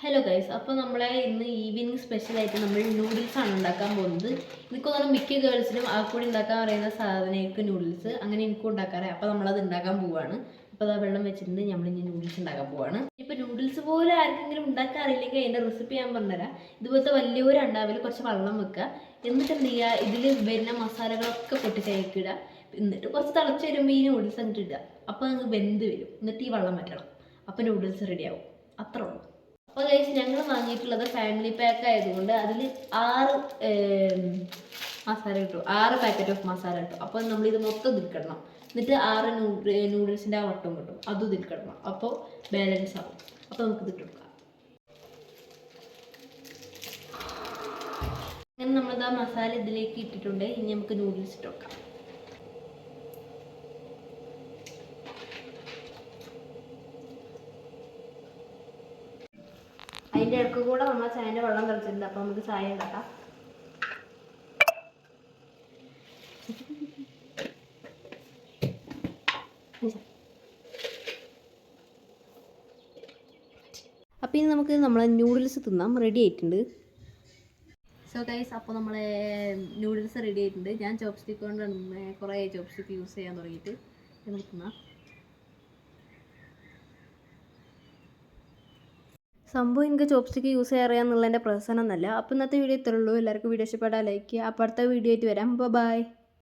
Hello guys, അപ്പോൾ നമ്മളെ ഇന്ന് ഈവനിങ് സ്പെഷ്യലായിട്ട് നമ്മൾ നൂഡിൽസാണ് ഉണ്ടാക്കാൻ പോകുന്നത്. എനിക്ക് തോന്നുന്നു മിക്ക ഗേൾസിനും ആ കൂടി ഉണ്ടാക്കാൻ അറിയുന്ന സാധനമായിരിക്കും നൂഡിൽസ്. അങ്ങനെ എനിക്കും ഉണ്ടാക്കാറ്. അപ്പോൾ നമ്മളത് ഉണ്ടാക്കാൻ പോവുകയാണ്. അപ്പോൾ അത് വെള്ളം വെച്ചിട്ടുണ്ട്, നമ്മളിനി നൂഡിൽസ് ഉണ്ടാക്കാൻ പോവുകയാണ്. ഇപ്പോൾ നൂഡിൽസ് പോലെ ആർക്കെങ്കിലും ഉണ്ടാക്കാൻ അറിയില്ലെങ്കിൽ അതിൻ്റെ റെസിപ്പി ഞാൻ പറഞ്ഞുതരാം. ഇതുപോലത്തെ വലിയൊരു അണ്ടാവിൽ കുറച്ച് വെള്ളം വെക്കുക. എന്നിട്ട് എന്ത് ചെയ്യുക, ഇതിൽ വരുന്ന മസാലകളൊക്കെ പൊട്ടിച്ചയക്കിടുക. എന്നിട്ട് കുറച്ച് തിളച്ച് വരുമ്പോൾ ഈ നൂഡിൽസ് എന്നിട്ട് ഇടുക. അപ്പോൾ അത് വെന്ത് വരും. എന്നിട്ട് ഈ വെള്ളം വറ്റണം. അപ്പോൾ നൂഡിൽസ് റെഡിയാവും. അത്രേ ഉള്ളൂ. അപ്പോൾ ഗൈസ്, ഞങ്ങൾ വാങ്ങിയിട്ടുള്ളത് ഫാമിലി പാക്ക് ആയതുകൊണ്ട് അതിൽ 6 മസാല കിട്ടും. 6 പാക്കറ്റ് ഓഫ് മസാല കിട്ടും. അപ്പോൾ നമ്മളിത് മൊത്തം ഇതിൽക്കിടണം. എന്നിട്ട് 6 നൂഡിൽസിൻ്റെ ആ വട്ടം കിട്ടും, അതും ഇതിൽക്കിടണം. അപ്പോൾ ബാലൻസ് ആവും. അപ്പോൾ നമുക്ക് ഇതിട്ട് കൊടുക്കാം. അങ്ങനെ നമ്മളത് ആ മസാല ഇതിലേക്ക് ഇട്ടിട്ടുണ്ട്. ഇനി നമുക്ക് നൂഡിൽസ് ഇട്ട് വെക്കാം. അതിൻ്റെ ഇടയ്ക്ക് കൂടെ നമ്മൾ ചായൻ്റെ വെള്ളം തിളച്ചിട്ടുണ്ട്. അപ്പോൾ നമുക്ക് ചായ ഉണ്ടാക്കാം. അപ്പോൾ ഇനി നമുക്ക് നമ്മളെ നൂഡിൽസ് തിന്നാം. റെഡി ആയിട്ടുണ്ട്. സോ ഗൈസ്, അപ്പോൾ നമ്മളെ നൂഡിൽസ് റെഡി ആയിട്ടുണ്ട്. ഞാൻ ചോപ്സ്റ്റിക്ക് കൊണ്ടാണ് കുറേ ചോപ്സ്റ്റിക്ക് യൂസ് ചെയ്യാൻ തുടങ്ങിയിട്ട്. നമുക്ക് തിന്നാം. സംഭവം എനിക്ക് ചോപ്സ്റ്റിക്ക് യൂസ് ചെയ്യാൻ അറിയാമെന്നുള്ളതിൻ്റെ പ്രശ്നമൊന്നുമല്ല. അപ്പോൾ ഇന്നത്തെ വീഡിയോ ഇത്രയുള്ളൂ. എല്ലാവർക്കും വീഡിയോ ഇഷ്ടപ്പെട്ടാൽ ലൈക്ക് ചെയ്യുക. അപ്പോൾ അടുത്ത വീഡിയോ ആയിട്ട് വരാം. ബൈ.